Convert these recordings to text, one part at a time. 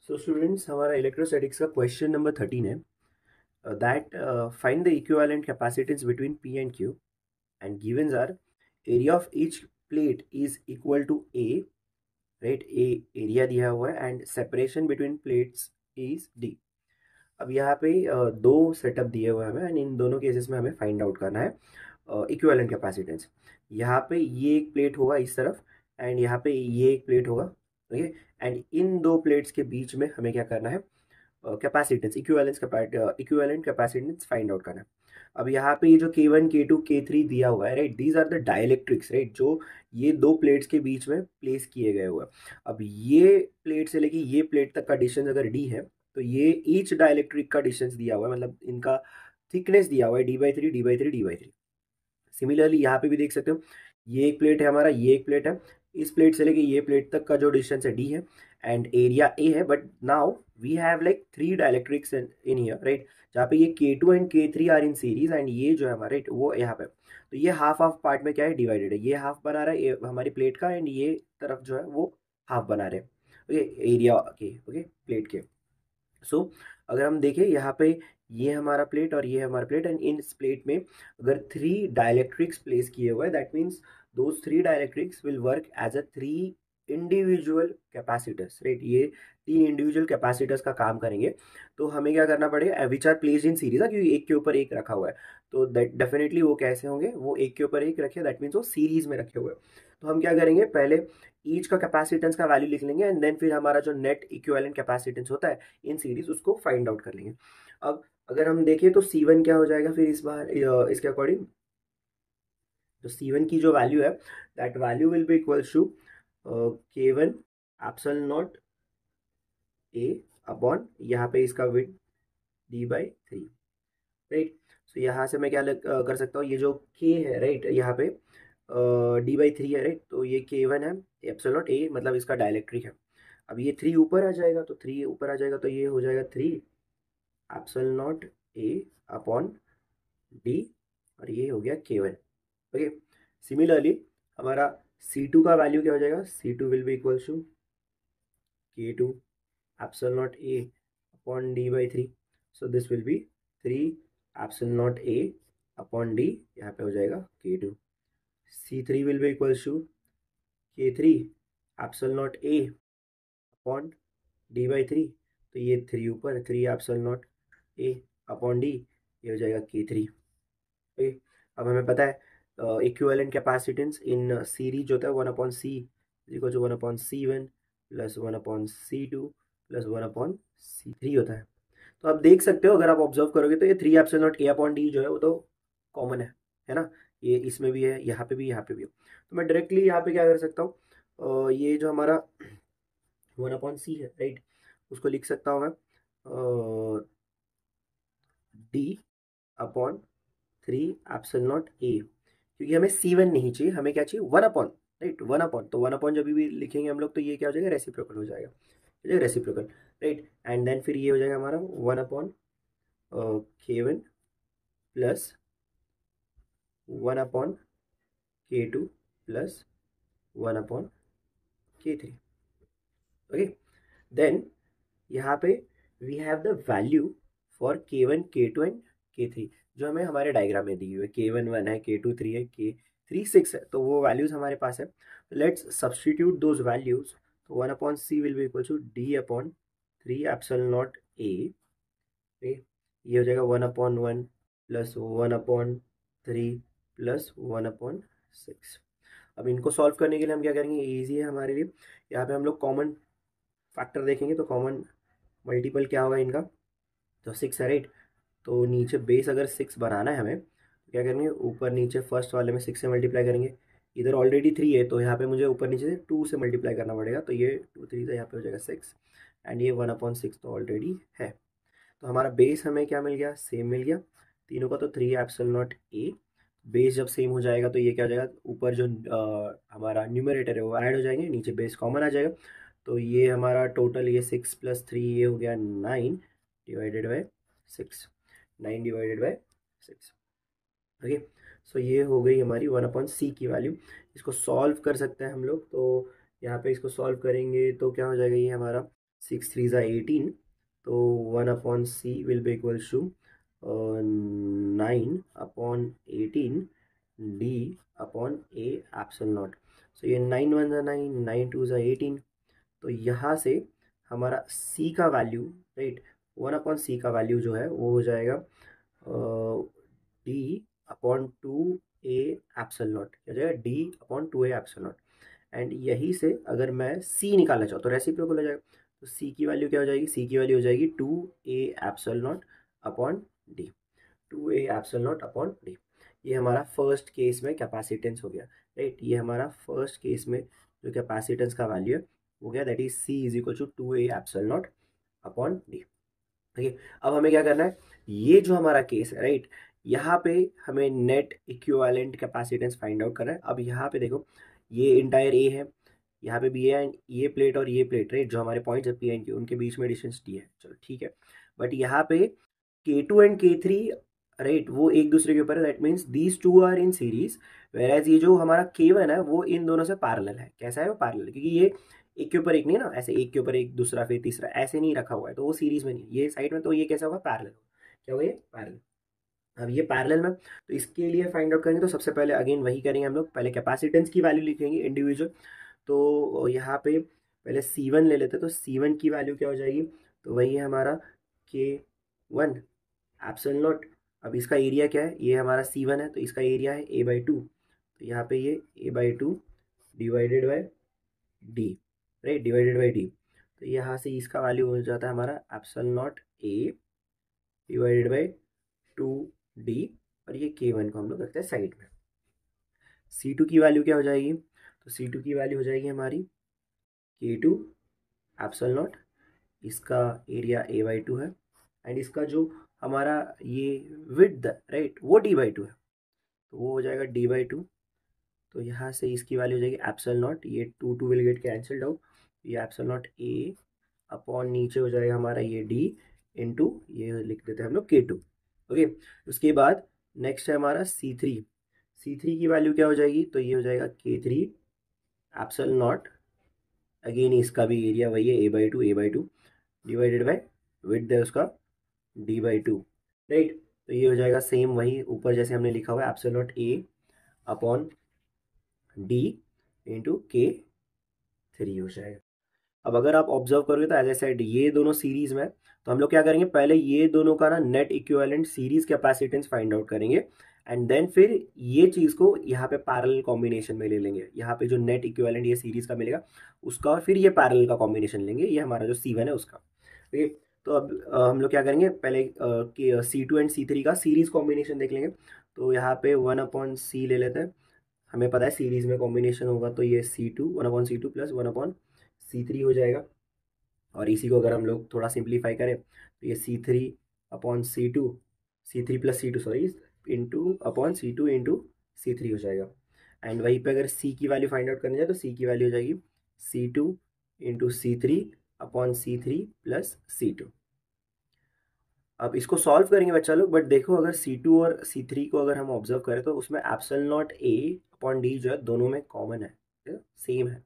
सो students, हमारा electrostatics का question number 13 है that find the equivalent capacitance between P and Q and givens are area of each plate is equal to A, right. A area दिया हुआ है and separation between plates is D. अब यहाँ पे दो setup दिए हुए हैं हमें एंड इन दोनों केसेस में हमें फाइंड आउट करना है इक्विवेलेंट कैपेसिटेंस। यहाँ पे ये एक प्लेट होगा इस तरफ एंड यहाँ पे ये एक प्लेट होगा, ओके। एंड इन दो प्लेट्स के बीच में हमें क्या करना है, capacitance equivalent capacitance find out करना है। अब यहाँ पे ये जो K1 K2 K3 दिया हुआ है, right, these are the dielectrics, right, जो ये दो प्लेट्स के बीच में प्लेस किए गए हुए हैं। अब ये प्लेट से लेके ये प्लेट तक का डिस्टेंस अगर डी है तो ये ईच डाइलेक्ट्रिक का डिस्टेंस दिया हुआ है, मतलब इनका थिकनेस दिया हुआ है d/3 d/3 d/3। सिमिलरली यहाँ पे भी देख सकते हो, ये एक प्लेट है हमारा, ये एक प्लेट है। इस प्लेट से लेके ये प्लेट तक का जो डिस्टेंस है डी है एंड एरिया ए है। But now we have like three dielectrics in here, right, जहाँ पे ये K2 and K3 are in series and ये जो है हमारा, राइट, वो यहाँ पे। तो ये हाफ हाफ पार्ट में क्या है, डिवाइडेड है। ये हाफ बना रहा है हमारी प्लेट का एंड ये तरफ जो है वो हाफ बना रहे हैं, ओके, एरिया के, ओके, प्लेट के। सो अगर हम देखें यहाँ पे, ये हमारा प्लेट और ये हमारा प्लेट एंड इन प्लेट में अगर थ्री डायलेक्ट्रिक्स प्लेस किए हुए हैं, that means those three dielectrics will work as a three individual capacitors, right. ये तीन इंडिविजुअल कैपेसिटर्स का काम करेंगे। तो हमें क्या करना पड़ेगा, which are placed in series, क्योंकि एक के ऊपर एक रखा हुआ है। तो दैट डेफिनेटली वो कैसे होंगे, वो एक के ऊपर एक रखे, दैट मीन्स वो सीरीज में रखे हुए हैं। तो हम क्या करेंगे, पहले ईच का कैपेसिटेंस का वैल्यू लिख लेंगे एंड देन फिर हमारा जो नेट इक्विवेलेंट कैपेसिटेंस होता है इन सीरीज, उसको फाइंड आउट कर लेंगे। अब अगर हम देखें तो C1 क्या हो जाएगा फिर इस बार इसके अकॉर्डिंग, तो C1 की जो वैल्यू है, that value will be equals to K1 epsilon not A upon, यहाँ पे इसका विड्थ d/3, राइट। सो यहाँ से मैं क्या कर सकता हूँ, ये जो K है, राइट, यहाँ पे d/3 है, राइट, तो ये K1 है एप्सिलॉन नॉट A, मतलब इसका डायलेक्ट्रिक है। अब ये 3 ऊपर आ जाएगा, तो 3 ऊपर आ जाएगा तो ये हो जाएगा 3 epsilon not A upon D, और ये हो गया K1, ओके। सिमिलरली हमारा C2 का वैल्यू क्या हो जाएगा, C2 will be equals to K2 epsilon not A upon d/3। So this will be 3 epsilon not A upon D, यहाँ पे हो जाएगा K2। C3 will be equals to K3 epsilon not A upon d/3, तो ये 3 ऊपर, 3 epsilon not A upon D, ये हो जाएगा K3, ओके। अब हमें पता है इक्विवेलेंट कैपेसिटेंस इन सीरीज जो होता है 1/C equal to 1/C1 plus 1/C2 plus 1/C3 होता है। तो आप देख सकते हो, अगर आप ऑब्जर्व करोगे तो ये 3 epsilon not A upon D जो है वो तो कॉमन है ना। ये इसमें भी है, यहाँ पे भी, यहाँ पे भी है। तो मैं डायरेक्टली यहाँ पे क्या कर सकता हूँ, ये जो हमारा 1/C है, राइट, उसको लिख सकता हूँ मैं D upon 3 epsilon not A, क्योंकि हमें C1 नहीं चाहिए, हमें क्या चाहिए, 1/, राइट, 1/। तो 1/, जब भी लिखेंगे हम लोग तो ये क्या हो जाएगा, रेसिप्रोकल हो जाएगा, रेसिप्रोकल, राइट। एंड देन फिर ये हो जाएगा हमारा 1/K1 plus 1/K2 plus 1/K3, okay. Then यहाँ पे we have the value for K1 K2 and K3, जो हमें हमारे डायग्राम में दी हुई है। K1 1 है, K2 3 है, K3 6 है, तो वो वैल्यूज हमारे पास है। Let's substitute those values. तो 1/C will be equal to D upon 3 epsilon not A, ये हो जाएगा 1/1 प्लस 1/3 प्लस 1/6। अब इनको सॉल्व करने के लिए हम क्या करेंगे, ईजी है हमारे लिए, यहाँ पे हम लोग कॉमन फैक्टर देखेंगे। तो कॉमन मल्टीपल क्या होगा इनका, तो 6 है, राइट। तो नीचे बेस अगर 6 बनाना है हमें, तो क्या करेंगे, ऊपर नीचे फर्स्ट वाले में 6 से मल्टीप्लाई करेंगे। इधर ऑलरेडी 3 है तो यहाँ पे मुझे ऊपर नीचे से 2 से मल्टीप्लाई करना पड़ेगा, तो ये 2 3 से यहाँ पे हो जाएगा 6 एंड ये 1/6 तो ऑलरेडी है। तो हमारा बेस हमें क्या मिल गया, सेम मिल गया तीनों का। तो 3 एप्सिलॉन नॉट A, बेस जब सेम हो जाएगा तो ये क्या हो जाएगा, ऊपर जो हमारा न्यूमरेटर है वो ऐड हो जाएंगे, नीचे बेस कॉमन आ जाएगा। तो ये हमारा टोटल, ये 6 + 3 ये हो गया 9 divided by 6, 9 divided by 6, okay. So ये हो गई हमारी 1/C की वैल्यू। इसको सॉल्व कर सकते हैं हम लोग। तो यहाँ पे इसको सॉल्व करेंगे तो क्या हो जाएगा, ये हमारा 6 3 ज़ा 18, तो 1/c will be equals to 9/18 d upon a epsilon naught. So ये 9 1 ज़ा 9, 9 2 ज़ा 18, तो यहाँ से हमारा c का वैल्यू, राइट, 1/c का वैल्यू जो है वो हो जाएगा d upon 2a epsilon not, क्या हो जाएगा, d upon 2a epsilon not. And यही से अगर मैं c निकालना चाहूँ तो रेसिप्रोकल हो जाएगा, तो c की वैल्यू क्या हो जाएगी, c की वैल्यू हो जाएगी 2a epsilon not upon d, 2a epsilon not upon d। ये हमारा फर्स्ट केस में कैपेसिटेंस हो गया, राइट। ये हमारा फर्स्ट केस में जो कैपेसिटेंस का वैल्यू है वो क्या, that is c is equal to 2a epsilon not upon d। ठीक है, अब हमें क्या करना है, ये जो हमारा केस है, राइट, यहाँ पे हमें net equivalent capacitance find out करना है। अब यहाँ पे देखो, ये इंटायर ए है, यहाँ पे भी है, एंड ये प्लेट और ये प्लेट, राइट, जो हमारे पॉइंट्स है पी एंड क्यू, उनके बीच में डिस्टेंस टी है, चलो ठीक है। बट यहाँ पे K2 एंड K3, राइट, वो एक दूसरे के ऊपर है, that means these two are in series, whereas ये जो हमारा K1 है वो इन दोनों से पैरेलल है। कैसा है वो, पैरेलल, क्योंकि ये एक के ऊपर एक नहीं है ना, ऐसे एक के ऊपर एक, दूसरा फिर तीसरा, ऐसे नहीं रखा हुआ है, तो वो सीरीज में नहीं, ये साइड में, तो ये कैसा होगा, पैरेलल होगा। क्या होगा, ये पैरेलल। अब ये पैरेलल में, तो इसके लिए फाइंड आउट करेंगे तो सबसे पहले अगेन वही करेंगे हम लोग, पहले कैपेसिटेंस की वैल्यू लिखेंगे इंडिविजुअल। तो यहाँ पे पहले C1 ले लेते हैं, तो C1 की वैल्यू क्या हो जाएगी, तो वही है हमारा K1 एप्सिलॉन नॉट। अब इसका एरिया क्या है, ये हमारा C1 है, तो इसका एरिया है a/2, तो यहाँ पे ये a/2 divided by d, right, divided by d। तो यहाँ से इसका वैल्यू हो जाता है हमारा epsilon not a divided by 2d, और ये K1 को हम लोग रखते हैं साइड में। C2 की वैल्यू क्या हो जाएगी, तो C2 की वैल्यू हो जाएगी हमारी K2 एप्सिलॉन नॉट, इसका एरिया a/2 है, एंड इसका जो हमारा ये विड्थ, राइट, वो d/2 है, तो वो हो जाएगा d/2। तो यहाँ से इसकी वैल्यू हो जाएगी एप्सिलॉन नॉट, ये 2 विल गेट कैंसल्ड आउट, ये एप्सिलॉन नॉट a अपॉन नीचे हो जाएगा हमारा ये d इंटू, ये लिख देते हैं हम लोग K2। ओके, उसके बाद नेक्स्ट है हमारा C3 की वैल्यू क्या हो जाएगी, तो ये हो जाएगा K3 एप्सिलॉन नॉट, अगेन इसका भी एरिया वही है a/2 डिवाइडेड बाय विड्थ है उसका d/2, राइट। तो ये हो जाएगा सेम वही ऊपर जैसे हमने लिखा हुआ है, epsilon not a upon d into K3 हो जाएगा। अब अगर आप ऑब्जर्व करोगे तो एज ए सेड ये दोनों सीरीज में, तो हम लोग क्या करेंगे, पहले ये दोनों का ना net equivalent series capacitance find out करेंगे, एंड देन फिर ये चीज को यहाँ पे पैरेलल कॉम्बिनेशन में ले लेंगे। यहाँ पे जो नेट इक्विवेलेंट ये सीरीज का मिलेगा उसका, और फिर ये पैरेलल का कॉम्बिनेशन लेंगे, ये हमारा जो C1 है उसका। ठीक, तो अब हम लोग क्या करेंगे, पहले C2 एंड C3 का सीरीज कॉम्बिनेशन देख लेंगे। तो यहाँ पे 1/c ले लेते हैं, हमें पता है सीरीज में कॉम्बिनेशन होगा, तो ये C2 1/c2 प्लस 1/c3 हो जाएगा। और इसी को अगर हम लोग थोड़ा सिंप्लीफाई करें तो ये C3/c2, C3 plus C2 sorry, into upon C2 into C3 हो जाएगा। एंड वहीं पे अगर C की वैल्यू फाइंड आउट करने जाए तो C की वैल्यू हो जाएगी C2 into C3 upon C3 plus C2। अब इसको सॉल्व करेंगे बच्चा लोग, बट देखो अगर C2 और C3 को अगर हम ऑब्जर्व करें तो उसमें epsilon not a upon d जो है दोनों में कॉमन है, सेम है।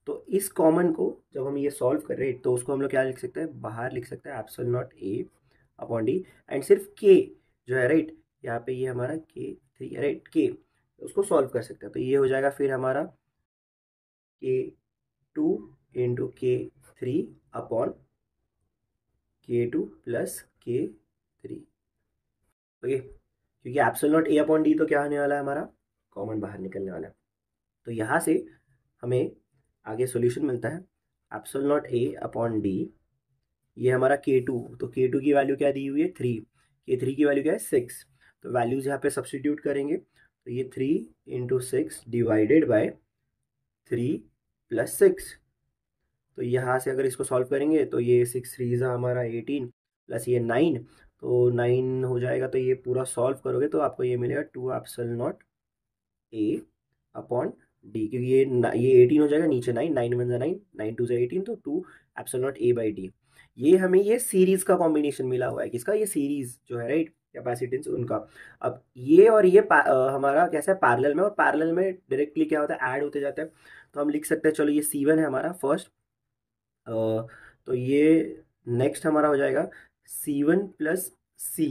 तो इस कॉमन को जब हम ये सॉल्व कर रहे हैं तो उसको हम लोग क्या लिख सकते हैं, बाहर लिख सकते हैं epsilon not a upon d, and सिर्फ k जो है, राइट, यहाँ पे ये हमारा K3 है, राइट, k, उसको सॉल्व कर सकते हैं। तो ये हो जाएगा फिर हमारा K2 into K3 upon K2 plus K3। Okay, क्योंकि epsilon not a upon d तो क्या होने वाला है, हमारा कॉमन बाहर निकलने वाला है। तो यहाँ से हमें आगे सॉल्यूशन मिलता है epsilon not a upon d, ये हमारा K2, तो K2 की वैल्यू क्या दी हुई है 3, K3 की वैल्यू क्या है 6, तो वैल्यूज यहाँ पे सब्सटीट्यूट करेंगे, तो ये 3 इंटू 6 डिवाइडेड बाय 3 प्लस 6। तो यहाँ से अगर इसको सॉल्व करेंगे तो ये 6 3 हमारा 18 प्लस ये 9, तो 9 हो जाएगा। तो ये पूरा सॉल्व करोगे तो आपको ये मिलेगा 2 epsilon not a upon d, क्योंकि ये 18 हो जाएगा, नीचे 9, 9 1 9, 9 2 18, तो 2 epsilon not a by d। ये हमें ये सीरीज का कॉम्बिनेशन मिला हुआ है, किसका, ये सीरीज जो है, राइट, कैपेसिटेंस उनका। अब ये और ये हमारा कैसा है, पैरेलल में, और पैरेलल में डायरेक्टली क्या होता है, ऐड होते जाता है। तो हम लिख सकते हैं, चलो ये C1 है हमारा फर्स्ट, तो ये नेक्स्ट हमारा हो जाएगा C1 प्लस सी,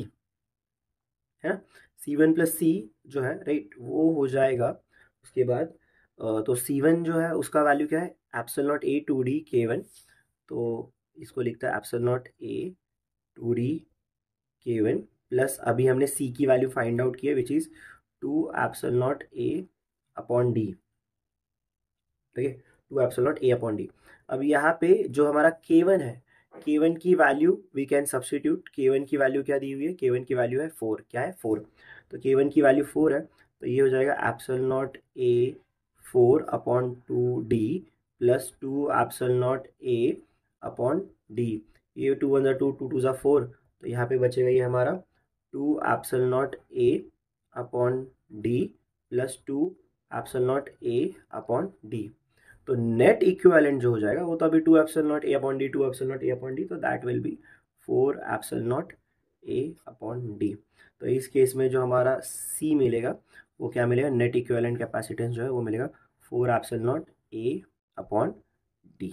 है ना। C1 प्लस सी जो है राइट वो हो जाएगा उसके बाद तो C1 जो है उसका वैल्यू क्या है, एप्सिलॉन नॉट ए 2d K1, तो इसको लिखता है एप्सिलॉन नॉट ए 2d K1 प्लस अभी हमने C की वैल्यू फाइंड आउट की है which is 2 epsilon naught A upon D, ठीक है, 2 epsilon naught A upon D. अब यहाँ पे जो हमारा K1 है, K1 की value we can substitute. K1 की वैल्यू क्या दी हुई है, K1 की वैल्यू है 4, क्या है 4, तो K1 की वैल्यू 4 है, तो ये हो जाएगा epsilon naught A 4 upon 2d plus 2 epsilon naught A upon D. ये 2 1 2 2 2 4, तो यहाँ पे बचेगा ये हमारा 2 epsilon naught A upon D plus 2 epsilon naught A upon D. तो नेट इक्विवेलेंट जो हो जाएगा वो तो अभी 2 epsilon naught A upon D, 2 epsilon naught A upon D, तो that will be 4 epsilon naught A upon D. तो इस केस में जो हमारा सी मिलेगा वो क्या मिलेगा, नेट इक्विवेलेंट कैपेसिटेंस जो है वो मिलेगा 4 epsilon naught A upon D.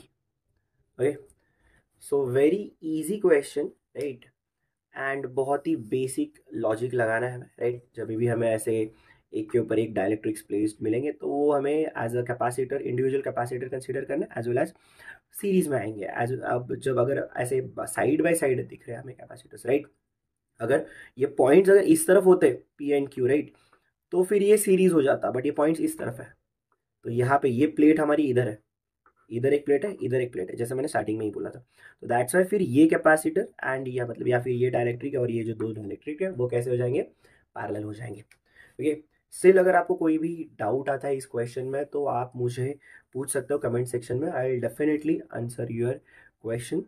Okay, so very easy question right, and बहुत ही बेसिक लॉजिक लगाना है हमें राइट। जब भी हमें ऐसे एक के ऊपर एक डायलेक्ट्रिक्स प्लेस्ड मिलेंगे तो वो हमें as a capacitor, individual capacitor consider करना एज वेल एज सीरीज में आएंगे। एज अब जब अगर ऐसे साइड बाय साइड दिख रहे हैं हमें कैपेसिटर्स राइट, अगर ये पॉइंट्स अगर इस तरफ होते पी एंड क्यू राइट, तो फिर ये सीरीज हो जाता, बट ये पॉइंट्स इस तरफ है, तो यहाँ पे ये प्लेट हमारी इधर है, इधर एक प्लेट है, इधर एक प्लेट है, जैसे मैंने स्टार्टिंग में ही बोला था। तो दैट्स वाई फिर ये कैपेसिटर एंड या मतलब या फिर ये डायलेक्ट्रिक और ये जो दो डायलेक्ट्रिक है वो कैसे हो जाएंगे, पैरेलल हो जाएंगे। ओके, स्टिल अगर आपको कोई भी डाउट आता है इस क्वेश्चन में तो आप मुझे पूछ सकते हो कमेंट सेक्शन में, I will definitely answer your question.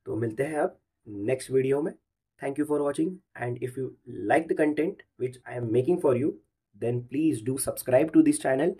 तो मिलते हैं अब नेक्स्ट वीडियो में। Thank you for watching, and if you like the content which I am making for you then please do subscribe to this channel